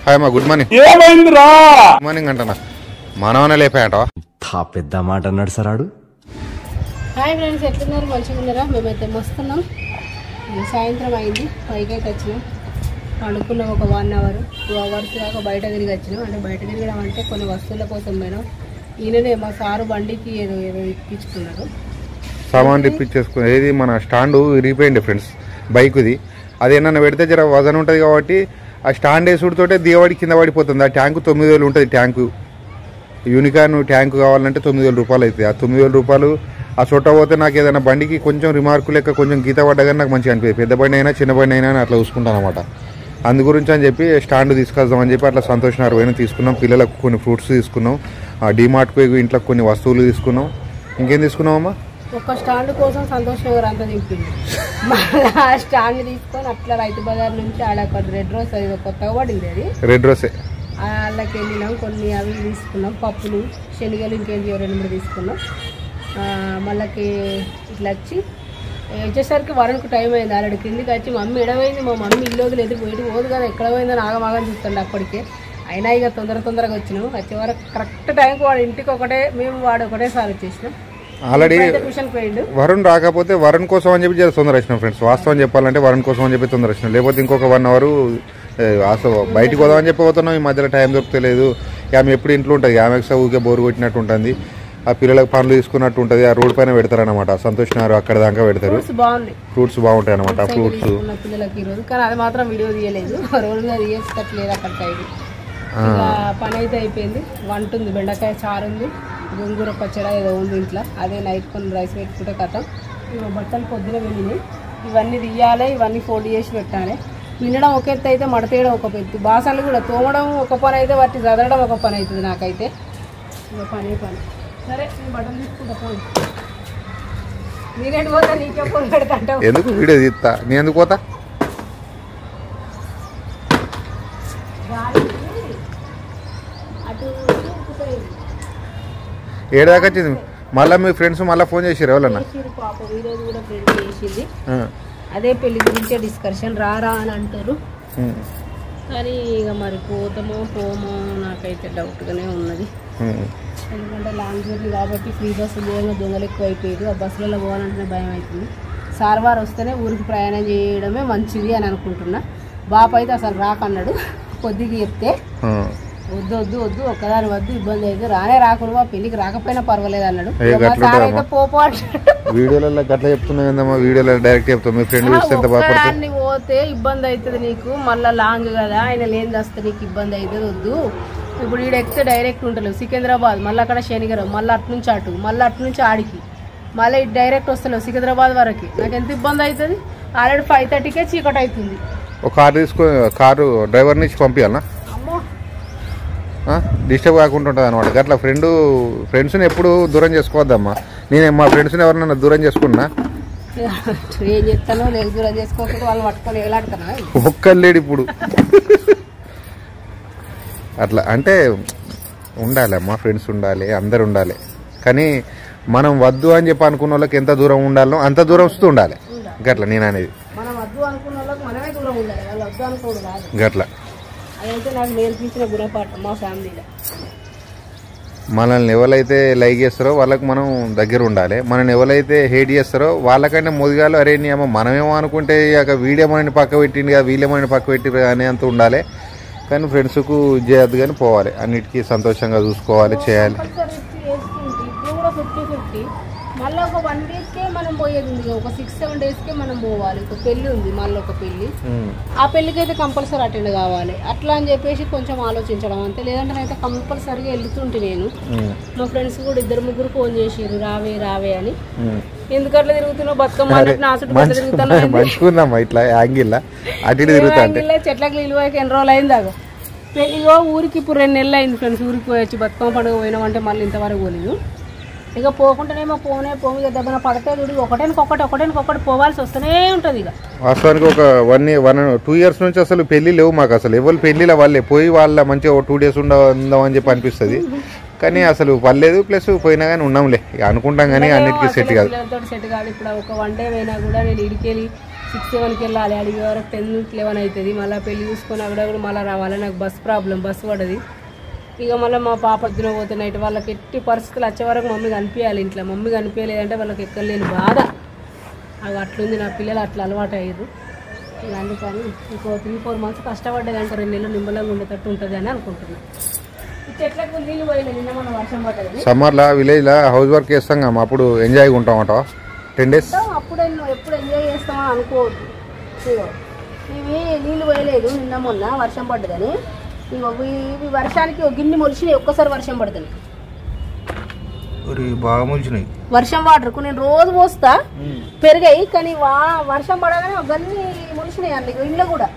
Hi మా good morning. ఏమైందిరా? Good morning అంటనా మనవనే లేపాయంట. పెద్ద మాట అన్నాడు సార్ ఆడు. హాయ్ ఫ్రెండ్స్, ఎట్లున్నారు? మంచిగా ఉన్నారా? మేమైతే మస్తున్నాం. సాయంత్రం అయింది, పైకి అయితే వచ్చినాం. పండుకున్నాం ఒక 1 అవర్ 2 అవర్స్ దాకా బయట తిరిగి వచ్చినాం. అంటే బయట తిరగడం అంటే కొన్ని వస్తువుల కోసం పోయినాం. ఈయననే మా సారు బండికి ఏదో ఇప్పించుకున్నాడు, సామాన్ ఇప్పించేసుకుని. ఏది మన స్టాండ్ విరిగిపోయింది ఫ్రెండ్స్, బైక్ది. అది ఏమన్నా పెడితే జర వజన్ ఉంటుంది కాబట్టి ఆ స్టాండ్ వేసుడుతోటే దిగబడి కింద పడిపోతుంది. ఆ ట్యాంకు 9,000 ఉంటుంది. ట్యాంకు యూనికార్న్ ట్యాంకు కావాలంటే 9,000 రూపాయలు అవుతుంది. ఆ 9,000 రూపాయలు ఆ చుట్ట పోతే నాకు ఏదైనా బండికి కొంచెం రిమార్కు లెక్క కొంచెం గీత పడ్డగానే నాకు మంచిగా అనిపించింది. పెద్ద బండి అయినా చిన్న బండి అయినా అట్లా చూసుకుంటాను అనమాట. అందు గురించి అని చెప్పి స్టాండ్ తీసుకొద్దామని చెప్పి అట్లా సంతోష్ నగర్ పోయినా తీసుకున్నాం. పిల్లలకు కొన్ని ఫ్రూట్స్ తీసుకున్నాం. డిమార్ట్ పోయి ఇంట్లో కొన్ని వస్తువులు తీసుకున్నాం. ఇంకేం తీసుకున్నామమ్మా? ఒక స్టాండ్ కోసం సంతోష్ నగర్ అంతా దింపింది. మళ్ళీ ఆ స్టాండ్ తీసుకొని అట్లా రైతు బజార్ నుంచి ఆడ రెడ్ రోస్ అది కొత్తగా పడింది. అది రెడ్ రోసే. వాళ్ళకి వెళ్ళినాం, కొన్ని అవి తీసుకున్నాం. పప్పులు, శనగలు, ఇంకేంటి 2-3 తీసుకున్నాం. మళ్ళీ ఇట్లా వచ్చేసరికి వరణకు టైం అయింది. ఆల్రెడీ కిందికి వచ్చి మమ్మీ ఎడమైంది, మా మమ్మీ ఇల్లు వదిలి ఎదురు పోయి పోదు కదా, ఎక్కడ పోయిందని ఆగమాగం చూస్తుండే అప్పటికే. అయినా ఇక తొందరగా వచ్చినాం. వచ్చే వరకు కరెక్ట్ టైంకి వాడు ఇంటికి వాడు ఒకటేసారి వచ్చేసినాం. ఆల్రెడీ వరుణ్ రాకపోతే వరుణ్ కోసం అని చెప్పి తొందర వచ్చినాం ఫ్రెండ్స్. వాస్తవం చెప్పాలంటే వరుణ్ కోసం అని చెప్పి తొందర వచ్చినాం. లేకపోతే ఇంకొక 1 అవర్ బయటికి పోదామని చెప్పి పోతున్నాం. ఈ మధ్యలో టైం దొరకలేదు. ఆమె ఎప్పుడు ఇంట్లో ఉంటుంది. ఆమెకు ఊరికే బోరు కొట్టినట్టు ఉంటుంది. ఆ పిల్లలకు పనులు తీసుకున్నట్టు ఉంటుంది. ఆ రోడ్ పైన పెడతారనమాట. సంతోష్ నగర్ అక్కడ దాకా పెడతారు. ఫ్రూట్స్ బాగుంటాయి అనమాట. ఫ్రూట్స్ పిల్లలకి ఈరోజు కానీ అది మాత్రం వీడియో తీయలేదు. రోడ్ మీద తీయట్లేదు అక్కడ సైడ్. పని అయితే అయిపోయింది. వంట ఉంది, బెండకాయ చారు ఉంది, గోంగూర పచ్చడి ఏదో ఉంది ఇంట్లో. అదే నైట్ కొన్ని రైస్ పెట్టుకుంటే కథం. ఇవి బట్టలు పొద్దున వెళ్ళినాయి. ఇవన్నీ తీయాలి, ఇవన్నీ ఫోల్డ్ చేసి పెట్టాలి. వినడం ఒక ఎత్తు అయితే మడతేయడం ఒక ఎత్తు. బాసనలు కూడా తోమడం ఒక పని అయితే, వాటి చదవడం ఒక పని అవుతుంది నాకైతే. ఇక పని సరే, నేను బట్టలు తీసుకుంటా. ఫోన్ మీరేంటి పోతా? నీకే ఫోన్ పెడతా. ఎందుకు వీడియో తీస్తా? నేను ఎందుకు పోతా? ఏడాక వచ్చింది. మళ్ళీ మీ ఫ్రెండ్స్ మళ్ళీ ఫోన్ చేసారు ఎవరన్నా? పాపం ఈరోజు కూడా ఫ్రెండ్ చేసింది. అదే పెళ్లి గురించే డిస్కషన్. రారా అని అంటారు కానీ ఇక మరి పోతామో పోమో నాకైతే డౌట్గానే ఉన్నది. ఎందుకంటే లాంగ్ జర్నీ కాబట్టి ఫ్రీ బస్సు పోయినా దొంగలు ఎక్కువ అయిపోయారు. ఆ బస్సులలో పోవాలంటేనే భయం అవుతుంది. సార్వార్ వస్తేనే ఊరికి ప్రయాణం చేయడమే మంచిది అని అనుకుంటున్నా. బాప అయితే అసలు రాకన్నాడు. కొద్దిగా చెప్తే వద్దు ఒక్కదాని వద్దు, ఇబ్బంది అయితే రాకుండా పెళ్లికి రాకపోయినా పర్వాలేదు అన్నాడు. వీడియోలలో గట్లా చెప్తున్నా, వీడియోలో డైరెక్ట్ చెప్తాం. మీ ఫ్రెండ్ పోతే ఇబ్బంది అవుతుంది నీకు, మళ్ళీ లాంగ్ కదా, ఆయన లేని వస్తే నీకు ఇబ్బంది అవుతుంది, వద్దు. ఇప్పుడు వీడు ఎక్కితే డైరెక్ట్ ఉంటలేవు సికింద్రాబాద్, మళ్ళీ అక్కడ శనిగరం, మళ్ళీ అట్నుంచి అటు, మళ్ళీ అట్నుంచి ఆడికి, మళ్ళీ ఇటు డైరెక్ట్ వస్తలేవు సికింద్రాబాద్ వరకు. నాకు ఎంత ఇబ్బంది అవుతుంది. ఆల్రెడీ 5:30కే చీకటి అవుతుంది. ఒక కారు డ్రైవర్ నుంచి పంపించాలనా? డిస్టర్బ్ కాకుండా ఉంటుంది అనమాట. అట్లా ఫ్రెండ్స్ని ఎప్పుడు దూరం చేసుకోవద్దమ్మా. నేను మా ఫ్రెండ్స్ని ఎవరినైనా దూరం చేసుకున్నా ఏం చెప్తాను, లేదు దూరం చేసుకోకుండా వాళ్ళు పట్టుకొని ఎలాడుతున్నా ఒక్కలేడు ఇప్పుడు. అట్లా అంటే ఉండాలి అమ్మా, ఫ్రెండ్స్ ఉండాలి, అందరు ఉండాలి. కానీ మనం వద్దు అని చెప్పి అనుకున్న వాళ్ళకి ఎంత దూరం ఉండాలో అంత దూరం వస్తూ ఉండాలి. గట్లా నేను అనేది గట్లా అదైతే నాకు నేర్పించిన గుణపాఠం మా ఫ్యామిలీలో. మనల్ని ఎవరైతే లైక్ చేస్తారో వాళ్ళకి మనం దగ్గర ఉండాలి. మనల్ని ఎవరైతే హేట్ చేస్తారో వాళ్ళకంటే మొదగాలు అరే నీ అమ్మ మనమేమో అనుకుంటే ఇక వీడేమని పక్క పెట్టింది కదా, వీళ్ళేమని పక్క పెట్టిరు అని అంత ఉండాలి. కానీ ఫ్రెండ్స్కు చేయద్దు కానీ పోవాలి, అన్నిటికీ సంతోషంగా చూసుకోవాలి, చేయాలి. మళ్ళీ ఒక 1 వీక్కే మనం పోయేది ఉంది, ఒక 6-7 డేస్కే మనం పోవాలి. ఒక పెళ్లి ఉంది, మళ్ళీ ఒక పెళ్లి. ఆ పెళ్లికి అయితే కంపల్సరీ అటెండ్ కావాలి. అట్లా అని చెప్పేసి కొంచెం ఆలోచించడం అంతే. లేదంటే అయితే కంపల్సరీగా వెళ్తుంటే నేను మా ఫ్రెండ్స్ కూడా 2-3 ఫోన్ చేసారు రావే అని. ఎందుకట్లా తిరుగుతున్నావు బతుకమ్మ చెట్లకు నిలువకి ఎన్ని రోజులు అయింది దాకా పెళ్లిగో. ఊరికి ఇప్పుడు 2 నెలలు అయింది ఫ్రెండ్స్. ఊరికి పోయొచ్చు, బతుకమ్మ పండుగ పోయినామంటే మళ్ళీ ఇంతవరకు పోలేదు. ఇక పోకుండానేమో పోము ఇక దెబ్బన పడితే ఒకటేనొకటి పోవాల్సి వస్తూనే ఉంటుంది. ఇక వాస్తవానికి ఒక 1-2 ఇయర్స్ నుంచి అసలు పెళ్లి లేవు మాకు. అసలు ఎవరు పెళ్లిలో వాళ్ళే పోయి వాళ్ళ మంచిగా 2 డేస్ ఉందామని చెప్పి అనిపిస్తుంది. కానీ అసలు పర్లేదు, ప్లస్ పోయినా కానీ ఉన్నాంలే అనుకుంటాం కానీ అన్నిటికీ సెట్ కాదు. ఇప్పుడు ఒక 1 డే పోయినా కూడా నేను ఇడికెళ్ళి 6, 7కి వెళ్ళాలి. అడిగే వరకు 10, 11 అవుతుంది. మళ్ళీ పెళ్లి చూసుకొని అక్కడక్కడ మళ్ళీ రావాలి. నాకు బస్ ప్రాబ్లం, బస్సు పడది. ఇక మళ్ళీ మా పాప పొద్దున పోతే నైట్ వాళ్ళకి ఎట్టి పరిస్థితులు వచ్చే వరకు మమ్మీ కనిపించాలి ఇంట్లో. మమ్మీ కనిపించలేదంటే వాళ్ళకి ఎక్కలేని బాధ. అవి అట్లుంది, నా పిల్లలు అట్లా అలవాటు అయ్యారు. ఇక అందుకని ఇంకో 3-4 months కష్టపడ్డదంటే 2 నెలలు నిమ్మలంగా ఉండేటట్టు ఉంటుంది అని అనుకుంటున్నాను. ఈ చెట్లకు నీళ్ళు పోయినా నిన్న మన వర్షం పడ్డది. సమ్మర్లో విలేజ్లో హౌస్ వర్క్ చేస్తాం కదా, అప్పుడు ఎంజాయ్గా ఉంటామట 10 days. అప్పుడే నువ్వు ఎప్పుడు ఎంజాయ్ చేస్తామని అనుకోవద్దు. ఇవి నీళ్ళు పోయలేదు నిన్న మొన్న వర్షం పడ్డదని. ఇవి వర్షానికి ఒక గిన్నె మొలిచినాయి ఒక్కసారి వర్షం పడుతుంది. బాగా మొలిచినాయి వర్షం వాటర్కు నేను రోజు పోస్తా పెరిగాయి, కానీ వర్షం పడగానే ఒక గన్ని మొలిచినాయి అన్ని ఇంట్లో కూడా.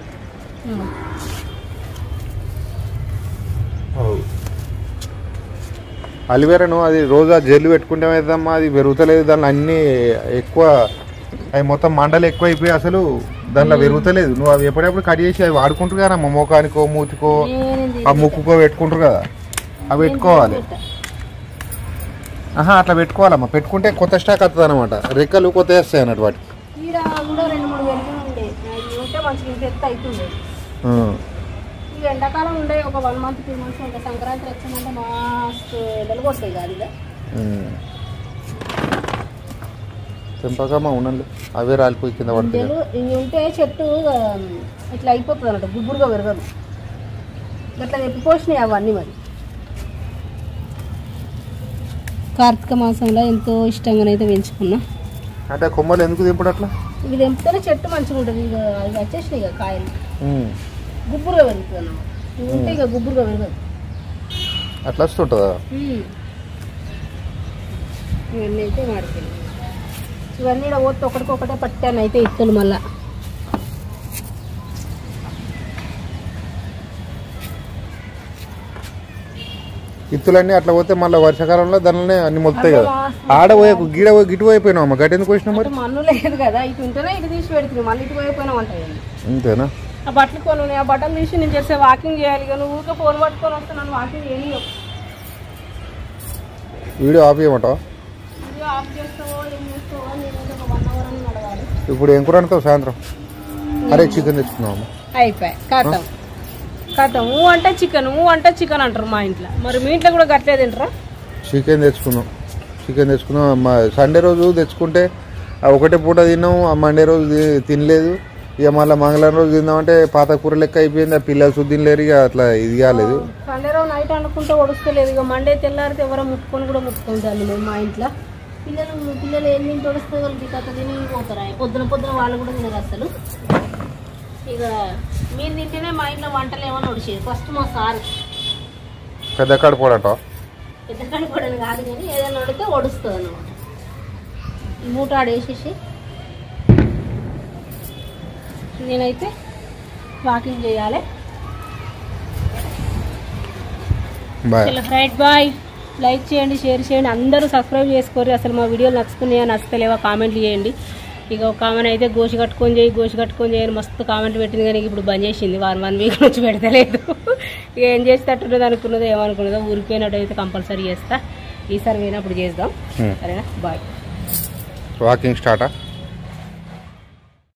అలివేరాను అది రోజు జల్లు పెట్టుకుంటే ఏదమ్మా అది పెరుగుతలేదు. దానిలో అన్నీ ఎక్కువ అవి మొత్తం మండలు ఎక్కువ అయిపోయి అసలు దానిలో పెరుగుతలేదు. నువ్వు అవి ఎప్పుడెప్పుడు కట్ చేసి అవి వాడుకుంటారు కదా, మోకానికో మూతికో ఆ ముక్కుకో పెట్టుకుంటారు కదా, అవి పెట్టుకోవాలి. అట్లా పెట్టుకోవాలమ్మా. పెట్టుకుంటే కొత్త స్టాక్ వస్తుంది అనమాట, రెక్కలు కొత్త వేస్తాయి అన్నట్టు వాటికి. ఎండాకాలం ఉండే ఒక 1 month 2 months ఉంటాయి. సంక్రాంతి వచ్చిందంటే మస్తు ఎండలు కొట్టాయి కాదు. ఇక తెంపకమ్మా ఉండండి, అవే రాలిపోయి కింద పడుతుంది. ఇవి ఉంటే చెట్టు ఇట్లా అయిపోతుంది అన్నట్టు, గుబ్బురుగా పెరగదు. ఇట్లా తెప్పిపోసినాయి అవన్నీ. మరి కార్తీక మాసంలో ఎంతో ఇష్టంగానైతే పెంచుకున్నా. అంటే కొమ్మలు ఎందుకు తెంపుడు అట్లా? ఇవి తెంపితేనే చెట్టు మంచిగా ఉంటుంది. ఇక ఇవి వచ్చేసినాయి ఇక కాయలు గుబ్బురుగా పెరుగుతుంది అన్నమాట. ఇవి ఉంటే ఇక గుబ్బురుగా పెరగదు. అట్లా వస్తుంటుందా? ఇవన్నీ అయితే మాడిపోయింది. ఇవన్నీ ఇక్కడ పోతే ఒకటికొకటే పట్టాను అయితే ఇత్తులు. మళ్ళా ఇత్తులన్నీ అట్లా పోతే మళ్ళీ వర్షాకాలంలో దానిలోనే అన్ని మొలుతాయి కదా. ఆడ గీడ గిటు పోయిపోయినావు అమ్మ, గట్టి ఎందుకు వచ్చినా? మరి మన్ను లేదు కదా, ఇటు ఉంటేనే ఇటు తీసి పెడుతుంది. మళ్ళీ ఇటు పోయిపోయినావు అంటాయి. అంతేనా? ఆ బట్టలు కొని ఆ బట్టలు తీసి నేను చేస్తే వాకింగ్ చేయాలి. ఇక నువ్వు ఊరికే ఫోన్ పట్టుకొని వస్తే నన్ను వాకింగ్ చేయలేవు. వీడియో ఆఫ్ చేయమంటావా? వీడియో ఆఫ్ చేస్తావో ఏం చేస్తావో నేను ఒక 1 hour అని అడగాలి. ఇప్పుడు ఏం కూర అంటావు సాయంత్రం? అరే చికెన్ తెచ్చుకున్నావు. అయిపోయి కథం కథం. అంటే చికెన్ అంటారు మా ఇంట్లో. మరి మీ ఇంట్లో కూడా గట్లే తింటారా? చికెన్ తెచ్చుకున్నాం. సండే రోజు తెచ్చుకుంటే ఒకటే పూట తిన్నాం. మండే రోజు తినలేదు. ఇక మళ్ళీ మంగళవారం రోజు తిందామంటే పాత కూర లెక్క అయిపోయింది. ఆ పిల్లలు శుద్ధిని లేరు, ఇక అట్లా ఇది కాలేదు. సండే రోజు నైట్ అనుకుంటే ఒడుస్తలేదు. ఇక మండే తెల్లారితే ఎవరో ముట్టుకొని కూడా ముట్టుకుంటాను మేము మా ఇంట్లో. పిల్లలు ఏం తింటే ఒడుస్తే వాళ్ళకి కథ తిని పోతారా? పొద్దున వాళ్ళు కూడా తినరు అసలు. ఇక మీరు తింటేనే మా ఇంట్లో వంటలు ఏమన్నా ఒడిచేది. ఫస్ట్ మా సారు పెద్ద కడుపోడట. పెద్ద కడుపోడని కాదు, కానీ ఏదైనా ఒడితే ఒడుస్తుంది అన్నమాట. ఈ మూట ఆడేసేసి నేనైతే వాకింగ్ చేయాలి. Right bye. లైక్ చేయండి, షేర్ చేయండి, అందరూ సబ్స్క్రైబ్ చేసుకోరు. అసలు మా వీడియోలు నచ్చుకున్నాయా నచ్చుతలేవా కామెంట్లు చేయండి. ఇక ఒక కామెంట్ అయితే గోషి కట్టుకొని చేయని మస్తు కామెంట్లు పెట్టింది, కానీ ఇప్పుడు బంద్ చేసింది. 1 week నుంచి పెడతలేదు. ఇక ఏం చేసేటట్టున్నది అనుకున్నదో ఏమనుకున్నదో. ఊరిపోయినట్టు అయితే కంపల్సరీ చేస్తా. ఈసారి పోయినప్పుడు చేద్దాం. సరేనా? బాయ్. వాకింగ్ స్టార్టా?